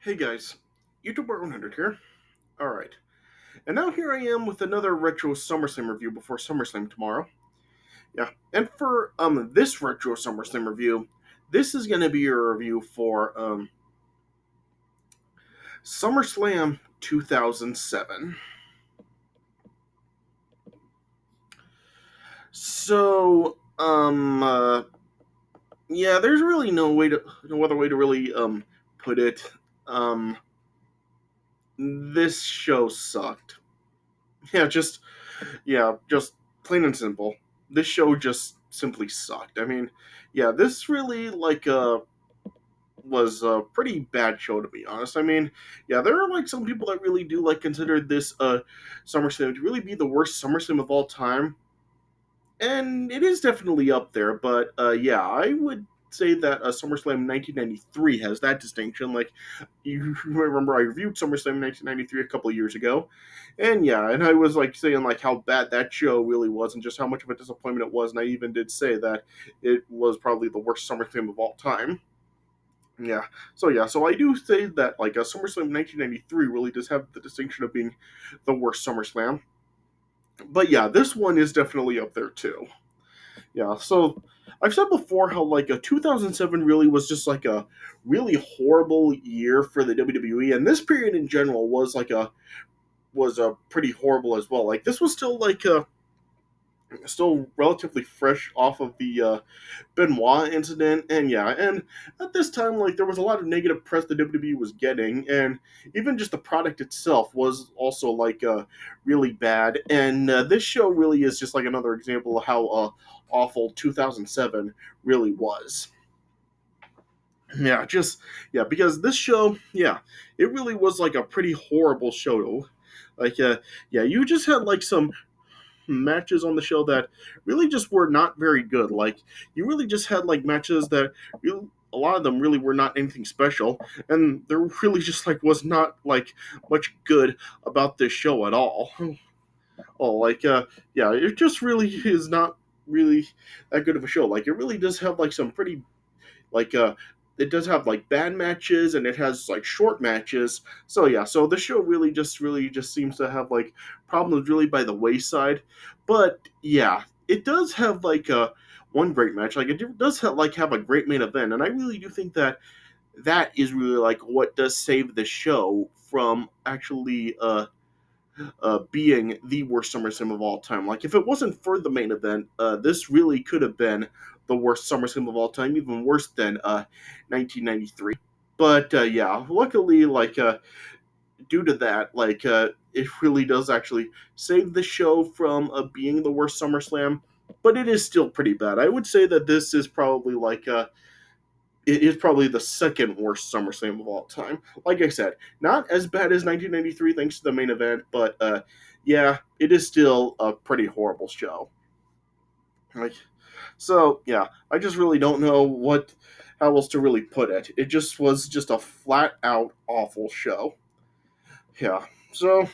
Hey guys, YouTuber 100 here. Alright, and now here I am with another retro SummerSlam review before SummerSlam tomorrow. Yeah, and for this retro SummerSlam review, this is going to be a review for SummerSlam 2007. So, yeah, there's really no other way to really put it. Um, this show sucked. Yeah, just plain and simple. This show just simply sucked. I mean, yeah, this really was a pretty bad show to be honest. I mean, yeah, there are like some people that really do like consider this SummerSlam to really be the worst SummerSlam of all time, and it is definitely up there. But yeah, I would say that SummerSlam 1993 has that distinction. Like, you remember I reviewed SummerSlam 1993 a couple of years ago, and yeah, and I was like saying like how bad that show really was and just how much of a disappointment it was, and I even did say that it was probably the worst SummerSlam of all time. So I do say that like a SummerSlam 1993 really does have the distinction of being the worst SummerSlam. But yeah, this one is definitely up there too. Yeah, so I've said before how like a 2007 really was just like a really horrible year for the WWE, and this period in general was a pretty horrible as well. Like this was still like a still relatively fresh off of the Benoit incident, and yeah, and at this time, like there was a lot of negative press the WWE was getting, and even just the product itself was also like really bad. And this show really is just like another example of how awful 2007 really was. Because this show, yeah, it really was like a pretty horrible show. Like, yeah, you just had like some matches on the show that really just were not very good. Like you really just had like matches that really, a lot of them really were not anything special, and there really just like was not like much good about this show at all. Oh, like yeah, it just really is not really that good of a show. Like it really does have like some pretty like it does have like bad matches and it has like short matches. So yeah, so the show really just seems to have like problems really by the wayside. But yeah, it does have like one great match. Like it does have a great main event, and I really do think that that is really like what does save the show from actually being the worst SummerSlam of all time. Like, if it wasn't for the main event, this really could have been the worst SummerSlam of all time, even worse than 1993. But yeah, luckily, like due to that, like it really does actually save the show from being the worst SummerSlam. But it is still pretty bad. I would say that this is probably like it is probably the second worst SummerSlam of all time. Like I said, not as bad as 1993 thanks to the main event, but yeah, it is still a pretty horrible show. Like, so yeah, I just really don't know what how else to really put it. It just was just a flat out awful show. So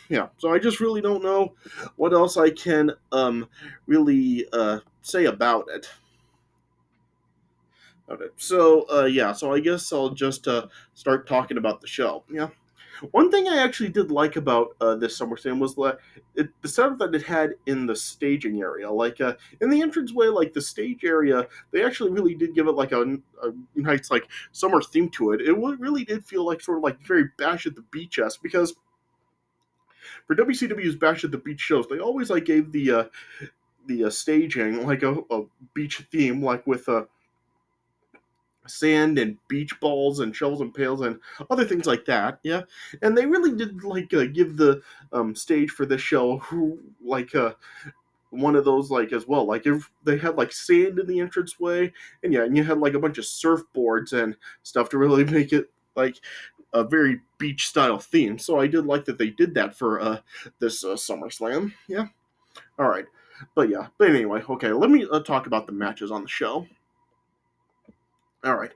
I just really don't know what else I can really say about it. Okay. So I guess I'll just start talking about the show. Yeah. One thing I actually did like about this SummerSlam was the setup that it had in the staging area. Like in the entranceway, like the stage area, they actually really did give it like a nice like summer theme to it. It really did feel like sort of like very Bash at the Beach-esque because for WCW's Bash at the Beach shows, they always like gave the staging like a beach theme, like with sand and beach balls and shovels and pails and other things like that. Yeah, and they really did like give the stage for this show who like one of those like as well. Like if they had like sand in the entranceway, and yeah, and you had like a bunch of surfboards and stuff to really make it like a very beach style theme. So I did like that they did that for this SummerSlam. Yeah. All right. But anyway, okay. Let me talk about the matches on the show. All right.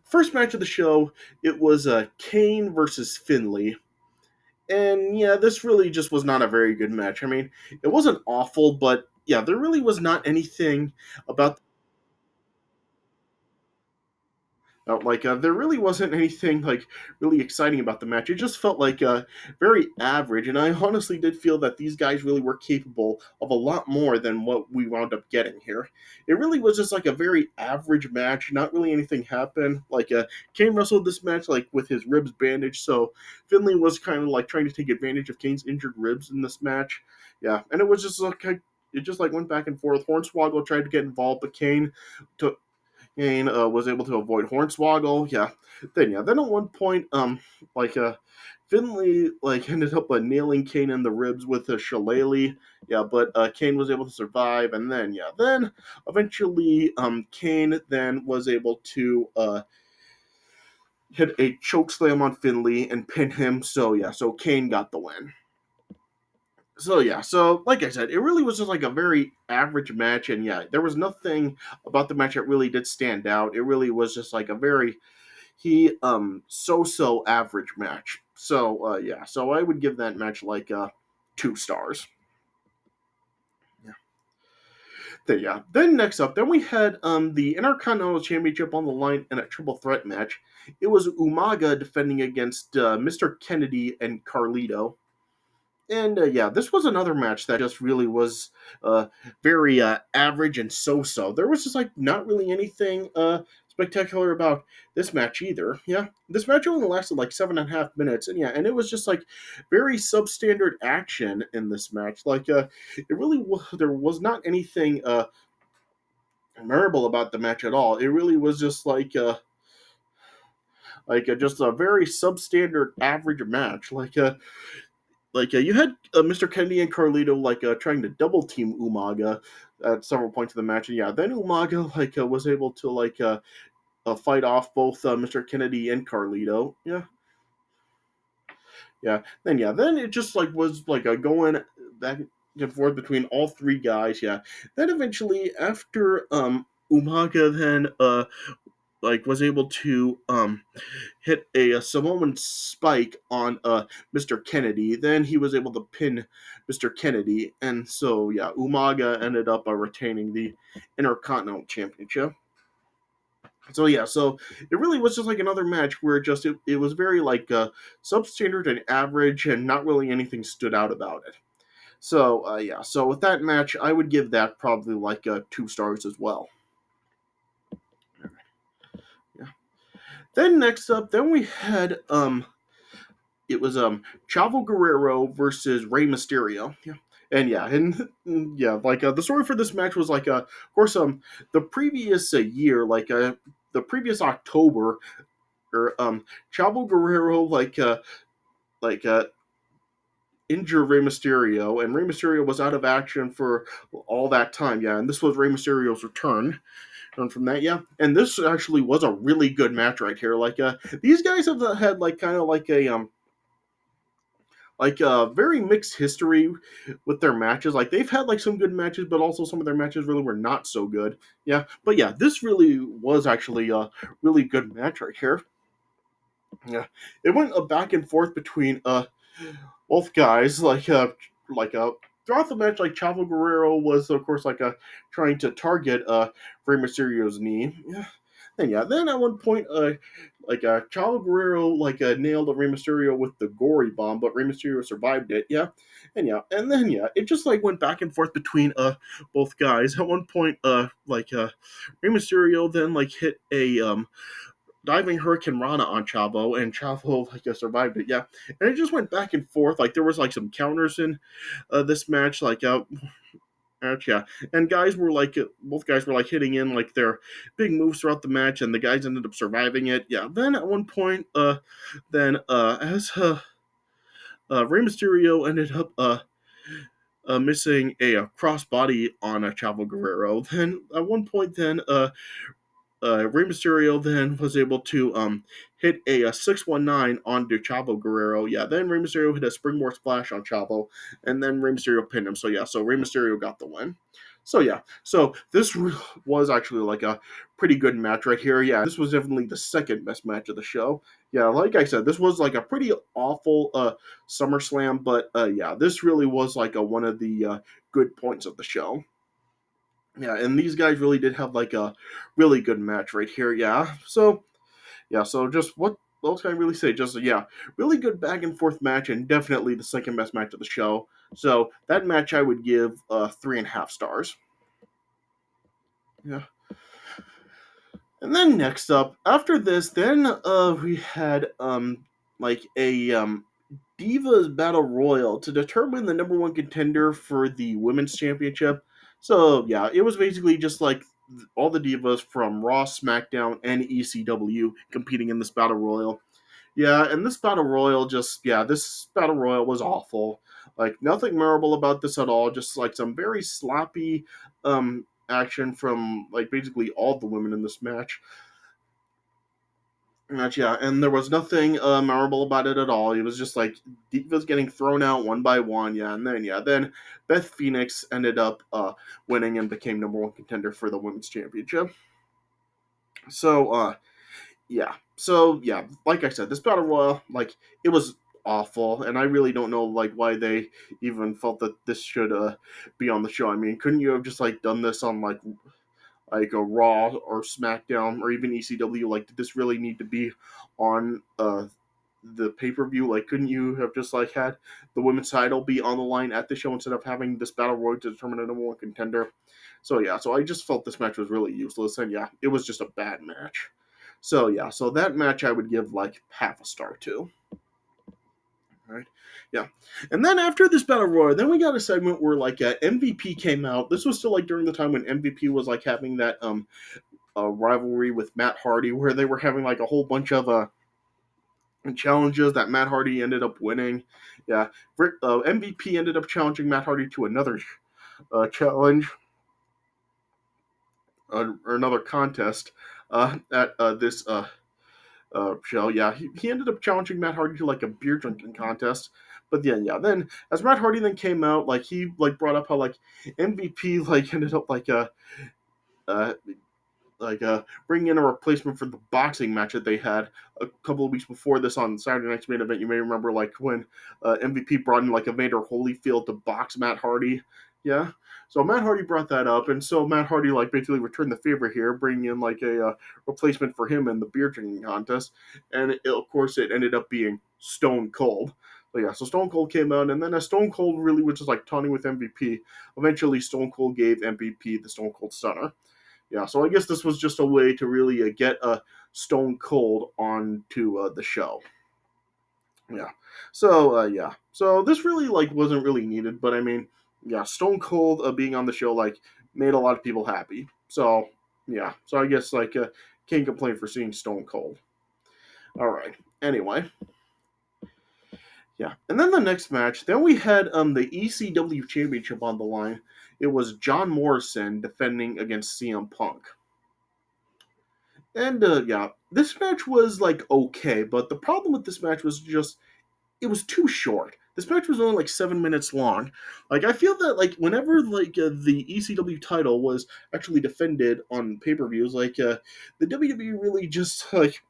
First match of the show, it was Kane versus Finlay. And yeah, this really just was not a very good match. I mean, it wasn't awful, but yeah, there really was not anything about There really wasn't anything like really exciting about the match. It just felt like very average, and I honestly did feel that these guys really were capable of a lot more than what we wound up getting here. It really was just like a very average match. Not really anything happened. Kane wrestled this match like with his ribs bandaged, so Finlay was kind of like trying to take advantage of Kane's injured ribs in this match. Yeah, and it was just like it just like went back and forth. Hornswoggle tried to get involved, but took Kane was able to avoid Hornswoggle. Then at one point, like Finlay like ended up nailing Kane in the ribs with a shillelagh. But Kane was able to survive, and then eventually Kane then was able to hit a choke slam on Finlay and pin him. So Kane got the win. So like I said, it really was just like a very average match, and there was nothing about the match that really did stand out. It really was just like a very so average match. So I would give that match like 2 stars. Then next up, then we had the Intercontinental Championship on the line in a triple threat match. It was Umaga defending against Mr. Kennedy and Carlito. And this was another match that just really was very average and so-so. There was just like not really anything spectacular about this match either. This match only lasted like 7.5 minutes, and it was just like very substandard action in this match. There was not anything memorable about the match at all. It really was just just a very substandard average match. You had Mr. Kennedy and Carlito trying to double team Umaga at several points of the match, and then Umaga was able to fight off both Mr. Kennedy and Carlito. Then it just was going back and forth between all 3 guys. Then eventually after Umaga then was able to hit a Samoan spike on Mr. Kennedy. Then he was able to pin Mr. Kennedy, and so Umaga ended up retaining the Intercontinental Championship. So it really was just like another match where it was very substandard and average, and not really anything stood out about it. So with that match, I would give that probably 2 stars as well. Then next up, then we had it was Chavo Guerrero versus Rey Mysterio. The story for this match was of course the previous year, the previous October, or Chavo Guerrero injured Rey Mysterio, and Rey Mysterio was out of action for all that time. And this was Rey Mysterio's return. And from that, and this actually was a really good match right here. These guys have had a very mixed history with their matches. They've had some good matches, but also some of their matches really were not so good. But this really was actually a really good match right here. It went back and forth between both guys. Throughout the match, Chavo Guerrero was, of course, trying to target Rey Mysterio's knee. Then at one point, Chavo Guerrero nailed Rey Mysterio with the gory bomb, but Rey Mysterio survived it. And then it just went back and forth between both guys. At one point, Rey Mysterio then hit a diving Hurricane Rana on Chavo, and Chavo survived it. And it just went back and forth. There was some counters in this match. And guys were both guys were hitting in their big moves throughout the match, and the guys ended up surviving it. Then at one point, as Rey Mysterio ended up missing a crossbody on Chavo Guerrero. Then at one point, Rey Mysterio then was able to hit a 619 onto Chavo Guerrero. Then Rey Mysterio hit a springboard splash on Chavo, and then Rey Mysterio pinned him. So Rey Mysterio got the win. So this was actually a pretty good match right here. This was definitely the second best match of the show. Like I said, this was a pretty awful SummerSlam, but this really was one of the good points of the show. And these guys really did have a really good match right here. So Yeah, so just what else can I really say? Just yeah, really good back and forth match, and definitely the second best match of the show. So that match I would give 3.5 stars. Yeah. And then next up, after this, then we had like a Divas Battle Royal to determine the number one contender for the women's championship. So yeah, it was basically just like all the divas from Raw, SmackDown, and ECW competing in this battle royal. Yeah, and this battle royal this battle royal was awful. Like nothing memorable about this at all. Just like some very sloppy action from like basically all the women in this match. Yeah, and there was nothing memorable about it at all. It was just like divas getting thrown out one by one. Then Beth Phoenix ended up winning and became number one contender for the women's championship. So like I said, this battle royal, like it was awful, and I really don't know like why they even felt that this should be on the show. I mean, couldn't you have just like done this on like a Raw or SmackDown or even ECW? Like, did this really need to be on the pay per view? Like, couldn't you have just like had the women's title be on the line at the show instead of having this battle royal to determine a number one contender? So I just felt this match was really useless, and yeah, it was just a bad match. So that match I would give like half a star to. Right. Yeah. And then after this battle royal, then we got a segment where like MVP came out. This was still like during the time when MVP was like having that rivalry with Matt Hardy, where they were having like a whole bunch of challenges that Matt Hardy ended up winning. Yeah. MVP ended up challenging Matt Hardy to another challenge or another contest at this show. Yeah, he ended up challenging Matt Hardy to like a beer drinking contest. But then as Matt Hardy then came out, like he like brought up how like MVP like ended up uh bringing in a replacement for the boxing match that they had a couple of weeks before this on Saturday Night's Main Event. You may remember like when MVP brought in like Evander Holyfield to box Matt Hardy. Yeah. So Matt Hardy brought that up, and so Matt Hardy like basically returned the favor here, bringing in like a replacement for him in the beer drinking contest, and of course it ended up being Stone Cold. So Stone Cold came out, and then as Stone Cold really was just like taunting with MVP, eventually Stone Cold gave MVP the Stone Cold Stunner. Yeah, so I guess this was just a way to really get a Stone Cold onto the show. Yeah. So this really like wasn't really needed, but I mean, yeah, Stone Cold being on the show like made a lot of people happy. So yeah, so I guess like can't complain for seeing Stone Cold. All right. Anyway, yeah, and then the next match, then we had the ECW Championship on the line. It was John Morrison defending against CM Punk. And this match was like okay, but the problem with this match was just it was too short. This match was only like 7 minutes long. Like I feel that like whenever like the ECW title was actually defended on pay per views, like the WWE really just like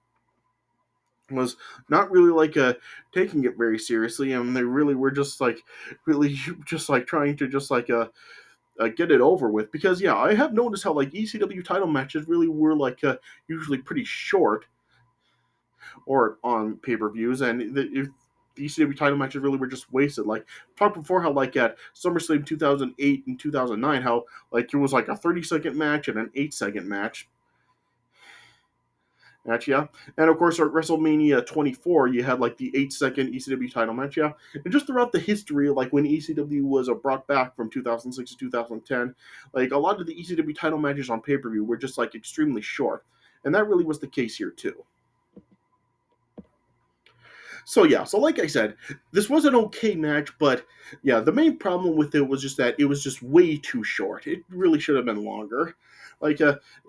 was not really like taking it very seriously, and they really were just like really just like trying to just like get it over with. Because yeah, I have noticed how like ECW title matches really were like usually pretty short or on pay per views, and the ECW title matches really were just wasted. Like talked before, how like at SummerSlam 2008 and 2009, how like it was like a 30-second match and an 8-second match, yeah. And of course, at WrestleMania 24, you had like the 8-second ECW title match, yeah. And just throughout the history, like when ECW was brought back from 2006 to 2010, like a lot of the ECW title matches on pay per view were just like extremely short. And that really was the case here, too. So like I said, this was an okay match, but yeah, the main problem with it was just that it was just way too short. It really should have been longer. Like,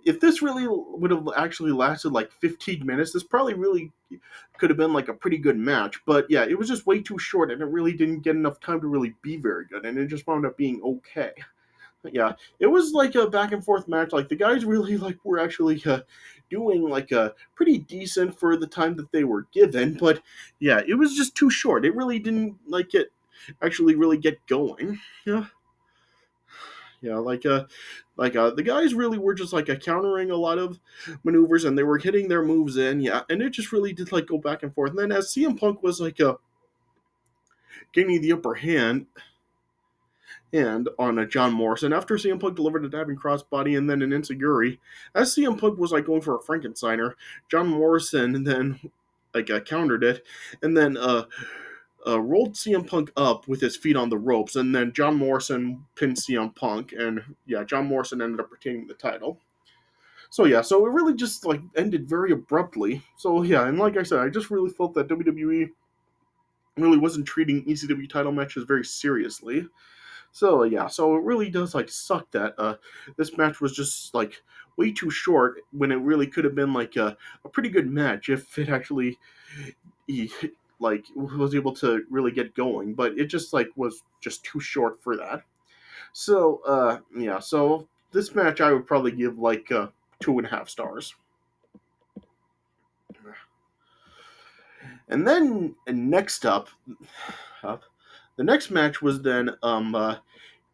if this really would have actually lasted like 15 minutes, this probably really could have been like a pretty good match. But yeah, it was just way too short, and it really didn't get enough time to really be very good, and it just wound up being okay. Yeah, it was like a back and forth match. Like the guys really like were actually doing like a pretty decent for the time that they were given, but yeah, it was just too short. It really didn't like it actually really get going. Yeah, yeah, like The guys really were just countering a lot of maneuvers, and they were hitting their moves in, yeah, and it just really did go back and forth. And then as CM Punk was gaining the upper hand on John Morrison after CM Punk delivered a diving crossbody and then an enziguri. As CM Punk was going for a Frankensteiner, John Morrison then countered it, and then rolled CM Punk up with his feet on the ropes, and then John Morrison pinned CM Punk, and yeah, John Morrison ended up retaining the title. So yeah, so it really just ended very abruptly. So yeah, and like I said, I just really felt that WWE really wasn't treating ECW title matches very seriously. So yeah, so it really does suck that this match was just way too short when it really could have been a pretty good match if it actually he, was able to really get going, but it just was just too short for that. So yeah, so this match I would probably give 2.5 stars. And then next up, the next match was then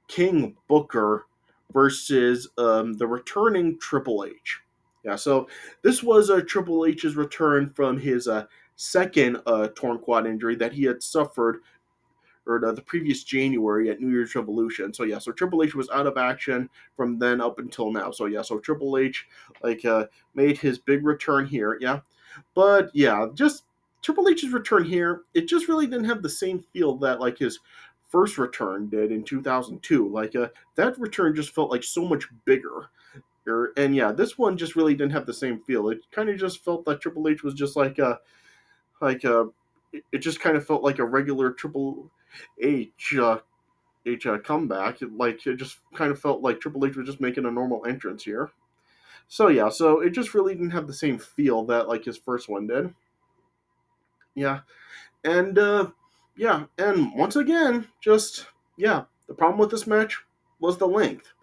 King Booker versus the returning Triple H. Yeah, so this was Triple H's return from his second torn quad injury that he had suffered or the previous January at New Year's Revolution. So yeah, so Triple H was out of action from then up until now. So yeah, so Triple H made his big return here. Yeah, but yeah, just Triple H's return here, it just really didn't have the same feel that his first return did in 2002. That return just felt so much bigger. And yeah, this one just really didn't have the same feel. It kind of just felt that Triple H was just like it just kind of felt like a regular Triple H comeback. It just kind of felt like Triple H was just making a normal entrance here. So yeah, so it just really didn't have the same feel that his first one did. Yeah, and yeah, and once again, just yeah, the problem with this match was the length.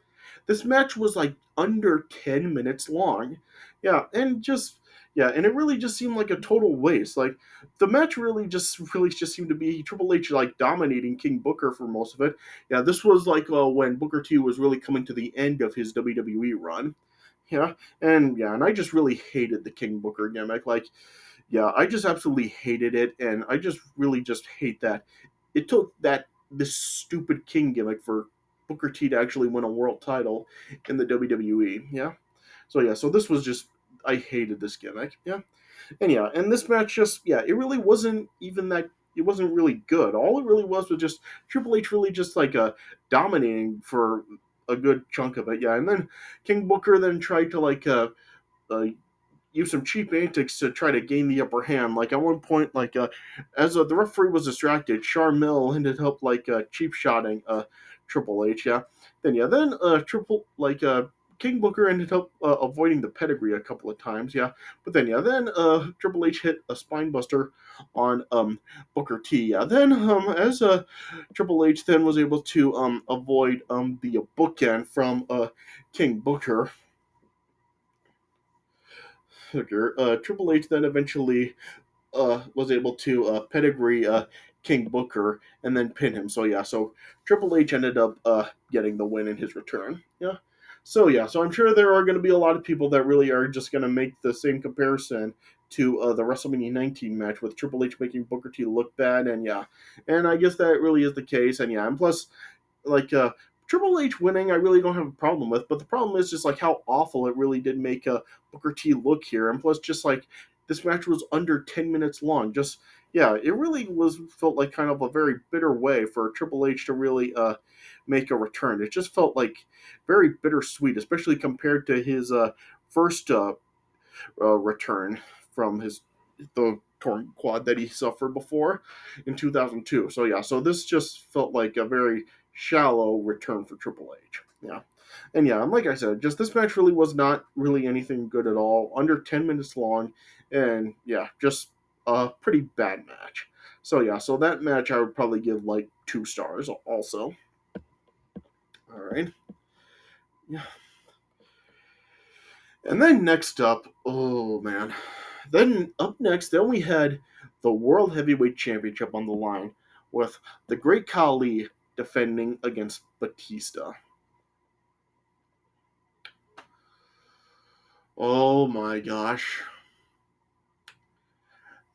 This match was under 10 minutes long. Yeah, and just yeah, and it really just seemed like a total waste. The match really just seemed to be Triple H dominating King Booker for most of it. Yeah, this was when Booker T was really coming to the end of his WWE run. Yeah, and I just really hated the King Booker gimmick. Yeah, I just absolutely hated it, and I just really just hate that it took this stupid King gimmick for Booker T to actually win a world title in the WWE. Yeah. So yeah, so this was just I hated this gimmick. Yeah. And yeah, and this match just yeah, it really wasn't even that it wasn't really good. All it really was just Triple H really just dominating for a good chunk of it. Yeah, and then King Booker then tried to uh use some cheap antics to try to gain the upper hand. At one point, as the referee was distracted, Charmel ended up cheap shotting Triple H. Yeah, then Triple King Booker ended up avoiding the pedigree a couple of times. Yeah, but then Triple H hit a spine buster on Booker T. Yeah, then as Triple H then was able to avoid the bookend from King Booker. Triple H then eventually was able to pedigree King Booker and then pin him. So yeah, so Triple H ended up getting the win in his return. Yeah. So yeah, so I'm sure there are going to be a lot of people that really are just going to make the same comparison to the WrestleMania 19 match with Triple H making Booker T look bad, and yeah, and I guess that really is the case, and yeah, and plus like Triple H winning, I really don't have a problem with. But the problem is just how awful it really did make Booker T look here, and plus just this match was under 10 minutes long. Just yeah, it really felt like kind of a very bitter way for Triple H to really make a return. It just felt very bittersweet, especially compared to his first return from the torn quad that he suffered before in 2002. So yeah, so this just felt like a very shallow return for Triple H. Yeah. And yeah, and like I said, just this match really was not really anything good at all. Under 10 minutes long, and yeah, just a pretty bad match. So yeah, so that match I would probably give 2 stars also. All right. Yeah. And then next up, oh man. Then up next, then we had the World Heavyweight Championship on the line with the Great Khali defending against Batista. Oh my gosh.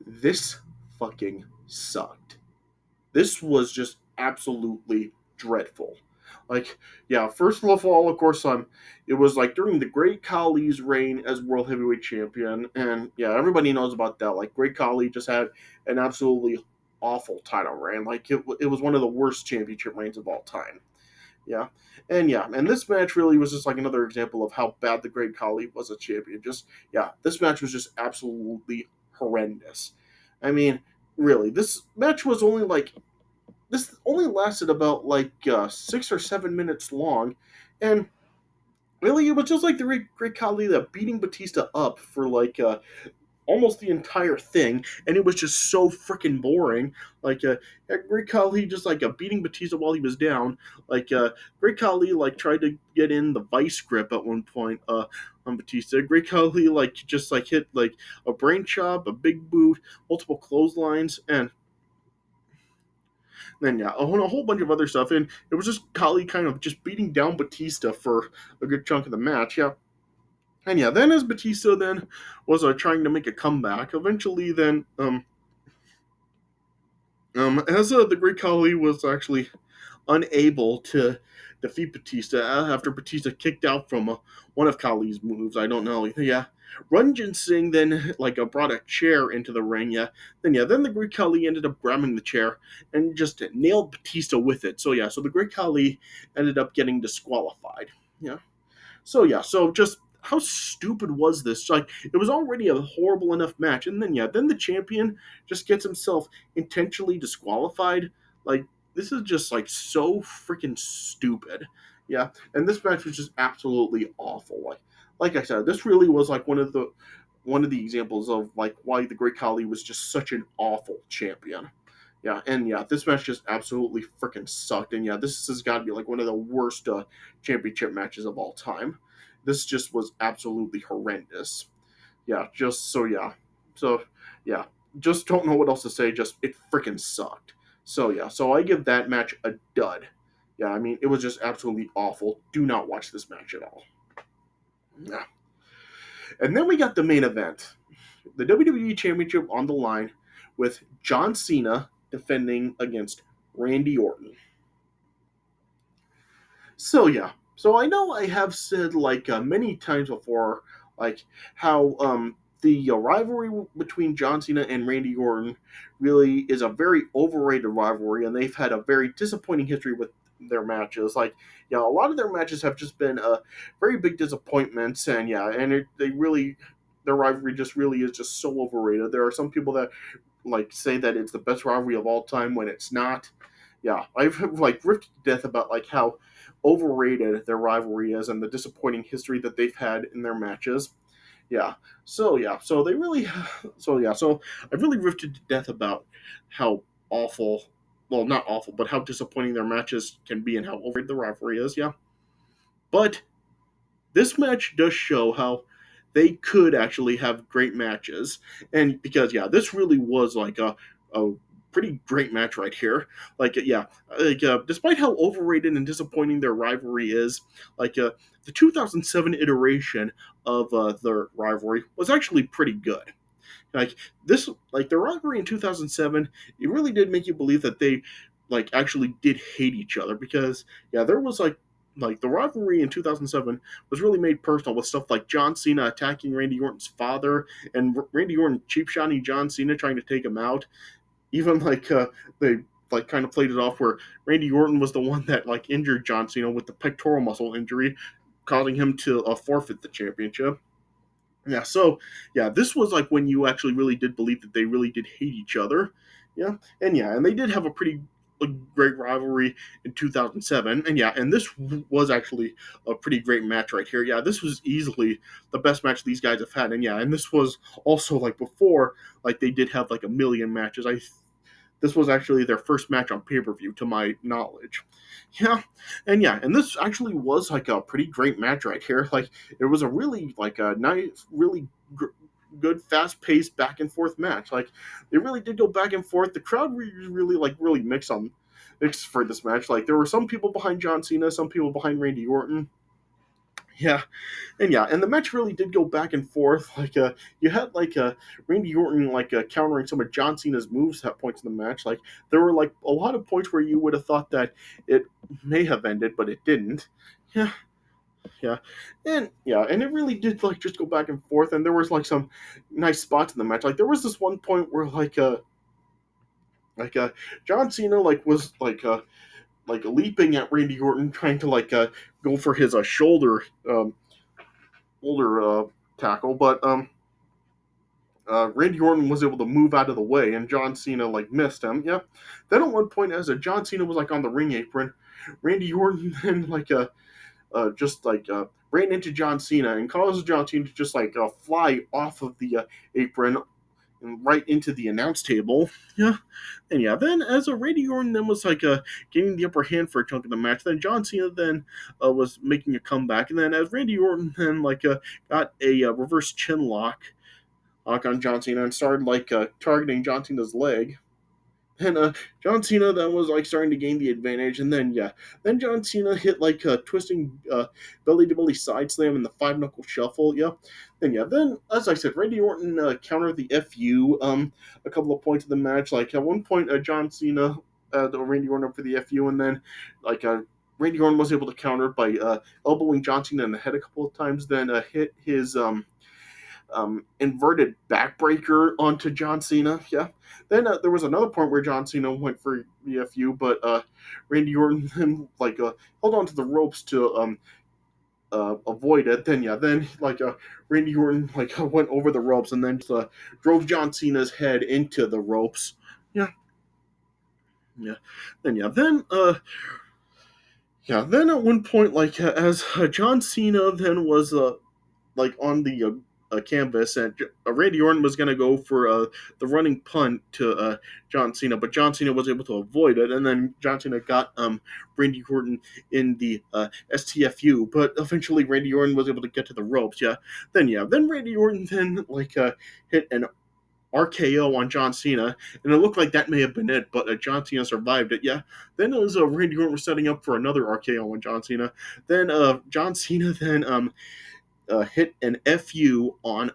This fucking sucked. This was just absolutely dreadful. Like, yeah, first of all, of course, it was like during the Great Khali's reign as World Heavyweight Champion, and yeah, everybody knows about that. Like, Great Khali just had an absolutely awful title reign. Like, it was one of the worst championship reigns of all time. Yeah, and this match really was just like another example of how bad the Great Khali was a champion. Just yeah, this match was just absolutely horrendous. I mean, really, this match was only like this only lasted about like 6 or 7 minutes long, and really, it was just like the Great Khali that beating Batista up for like almost the entire thing, and it was just so freaking boring. Like Great Khali just like beating Batista while he was down. Like Great Khali like tried to get in the vice grip at one point on Batista. Great Khali like just like hit like a brain chop, a big boot, multiple clotheslines, and then yeah, a whole bunch of other stuff. And it was just Khali kind of just beating down Batista for a good chunk of the match. Yeah. And yeah, then as Batista then was trying to make a comeback, eventually then as the Great Khali was actually unable to defeat Batista after Batista kicked out from one of Khali's moves. I don't know. Yeah. Ranjit Singh then brought a chair into the ring. Then the Great Khali ended up grabbing the chair and just nailed Batista with it. So yeah, so the Great Khali ended up getting disqualified. Yeah. So yeah, so just how stupid was this? Like it was already a horrible enough match, and then the champion just gets himself intentionally disqualified. Like this is just like so freaking stupid. Yeah, and this match was just absolutely awful. Like I said, this really was like one of the examples of like why the Great Khali was just such an awful champion. Yeah, and yeah, this match just absolutely freaking sucked. And yeah, this has got to be like one of the worst championship matches of all time. This just was absolutely horrendous. Yeah, just so yeah. So yeah, just don't know what else to say. Just it freaking sucked. So yeah, so I give that match a dud. Yeah, I mean, it was just absolutely awful. Do not watch this match at all. Yeah. And then we got the main event, the WWE Championship on the line with John Cena defending against Randy Orton. So yeah, so I know I have said many times before, like how the rivalry between John Cena and Randy Orton really is a very overrated rivalry, and they've had a very disappointing history with their matches. Like yeah, a lot of their matches have just been very big disappointments, and yeah, and they really their rivalry just really is just so overrated. There are some people that like say that it's the best rivalry of all time when it's not. Yeah, I've like ripped to death about like how overrated their rivalry is and the disappointing history that they've had in their matches. So they really, so I've really ripped to death about how awful, well not awful, but how disappointing their matches can be and how overrated the rivalry is. Yeah, but this match does show how they could actually have great matches, and because yeah, this really was like a pretty great match right here. Despite how overrated and disappointing their rivalry is, the 2007 iteration of their rivalry was actually pretty good. Like this, like the rivalry in 2007, it really did make you believe that they actually did hate each other because yeah, there was like the rivalry in 2007 was really made personal with stuff like John Cena attacking Randy Orton's father and Randy Orton cheap shotting John Cena trying to take him out. Even they like kind of played it off where Randy Orton was the one that like injured John Cena with the pectoral muscle injury, causing him to forfeit the championship. Yeah, so yeah, this was like when you actually really did believe that they really did hate each other. Yeah, and they did have a great rivalry in 2007. And yeah, and this was actually a pretty great match right here. Yeah, this was easily the best match these guys have had. And yeah, and this was also like before like they did have like a million matches. This was actually their first match on pay-per-view to my knowledge. And this actually was like a pretty great match right here. Like it was a really like a nice, really good, fast-paced back and forth match. Like they really did go back and forth. The crowd really mixed for this match. Like there were some people behind John Cena, some people behind Randy Orton. Yeah, and the match really did go back and forth. You had Randy Orton countering some of John Cena's moves at points in the match. Like there were like a lot of points where you would have thought that it may have ended, but it didn't. Yeah, and it really did like just go back and forth. And there was like some nice spots in the match. Like there was this one point where like John Cena was leaping at Randy Orton, trying to go for his shoulder tackle, but Randy Orton was able to move out of the way, and John Cena missed him. Yeah. Then at one point, as John Cena was on the ring apron, Randy Orton then ran into John Cena and caused John Cena to just fly off of the apron and right into the announce table. Yeah. And then as Randy Orton then was getting the upper hand for a chunk of the match, then John Cena then was making a comeback, and then as Randy Orton then got a reverse chin lock on John Cena and started targeting John Cena's leg. And John Cena then was starting to gain the advantage, and then John Cena hit a twisting belly to belly side slam in the five knuckle shuffle. Yeah, then as I said, Randy Orton countered the FU a couple of points of the match. Like at one point, John Cena Randy Orton up for the FU, and then Randy Orton was able to counter by elbowing John Cena in the head a couple of times. Then hit his inverted backbreaker onto John Cena. Yeah. Then there was another point where John Cena went for the FU, but Randy Orton then held on to the ropes to avoid it. Then Randy Orton went over the ropes and then drove John Cena's head into the ropes. Yeah. Yeah. Then at one point, as John Cena then was on the canvas, and Randy Orton was going to go for the running punt to John Cena, but John Cena was able to avoid it, and then John Cena got Randy Orton in the STFU, but eventually Randy Orton was able to get to the ropes. Then Randy Orton then hit an RKO on John Cena, and it looked like that may have been it, but John Cena survived it. Yeah. Then it was Randy Orton was setting up for another RKO on John Cena. Then John Cena then hit an FU on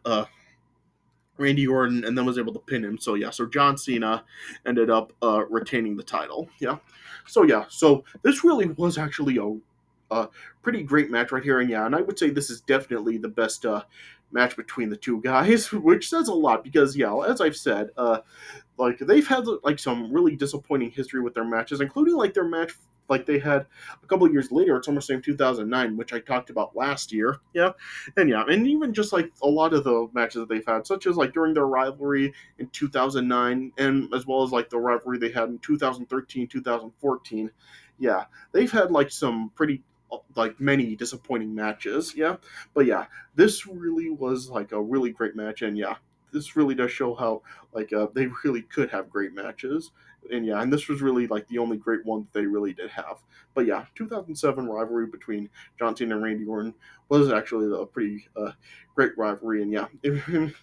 Randy Orton and then was able to pin him. So John Cena ended up retaining the title. Yeah. So this really was actually a pretty great match right here, and I would say this is definitely the best match between the two guys, which says a lot because as I've said, they've had some really disappointing history with their matches, including their match they had a couple of years later at SummerSlam 2009, which I talked about last year. And even just a lot of the matches that they've had, such as during their rivalry in 2009, and as well as the rivalry they had in 2013, 2014. Yeah, they've had some pretty many disappointing matches. Yeah, but this really was a really great match, and this really does show how they really could have great matches. And this was really the only great one that they really did have. But 2007 rivalry between John Cena and Randy Orton was actually a pretty great rivalry, and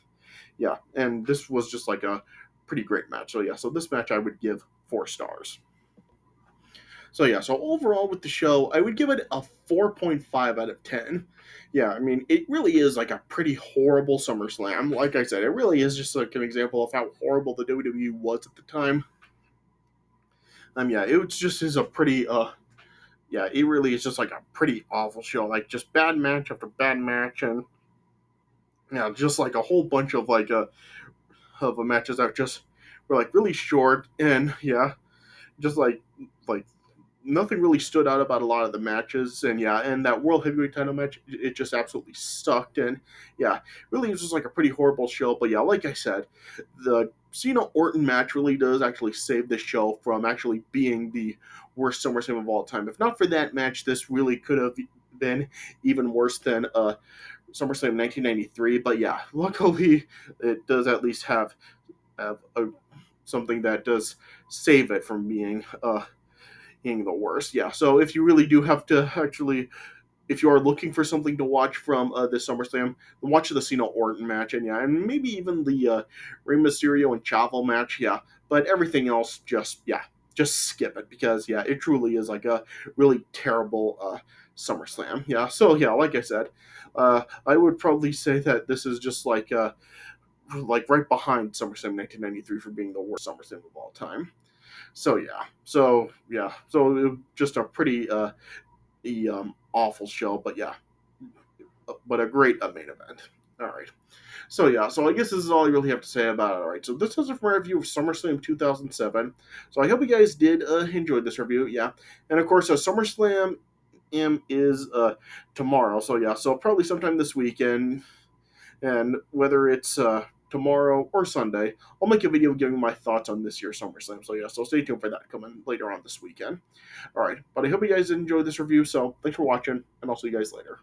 and this was just a pretty great match. So this match I would give 4 stars. So overall with the show, I would give it a 4.5 out of 10. I mean, it really is a pretty horrible SummerSlam. Like I said, it really is just an example of how horrible the WWE was at the time. It was just is a pretty it really is just a pretty awful show. Just bad match after bad match, and just a whole bunch of matches that just were really short, and just nothing really stood out about a lot of the matches, and that World Heavyweight Title match, it just absolutely sucked, and really it was just a pretty horrible show. But like I said, the Cena Orton match really does actually save this show from actually being the worst SummerSlam of all time. If not for that match, this really could have been even worse than SummerSlam 1993. But luckily it does at least have something that does save it from being the worst. So if you really do have to actually, if you are looking for something to watch from this SummerSlam, watch the Cena Orton match, and maybe even the Rey Mysterio and Chavo match. But everything else, just skip it, because it truly is a really terrible SummerSlam. Yeah, so yeah, like I said, I would probably say that this is just like right behind SummerSlam 1993 for being the worst SummerSlam of all time. So just a pretty awful show, but yeah, but a great main event. All right. So I guess this is all I really have to say about it. All right, so this is a review of SummerSlam 2007. So I hope you guys did enjoy this review. Yeah, and of course, SummerSlam is tomorrow. So yeah, so probably sometime this weekend, and whether it's tomorrow or Sunday, I'll make a video giving my thoughts on this year's SummerSlam. So yeah, so stay tuned for that coming later on this weekend. All right, but I hope you guys enjoyed this review. So thanks for watching, and I'll see you guys later.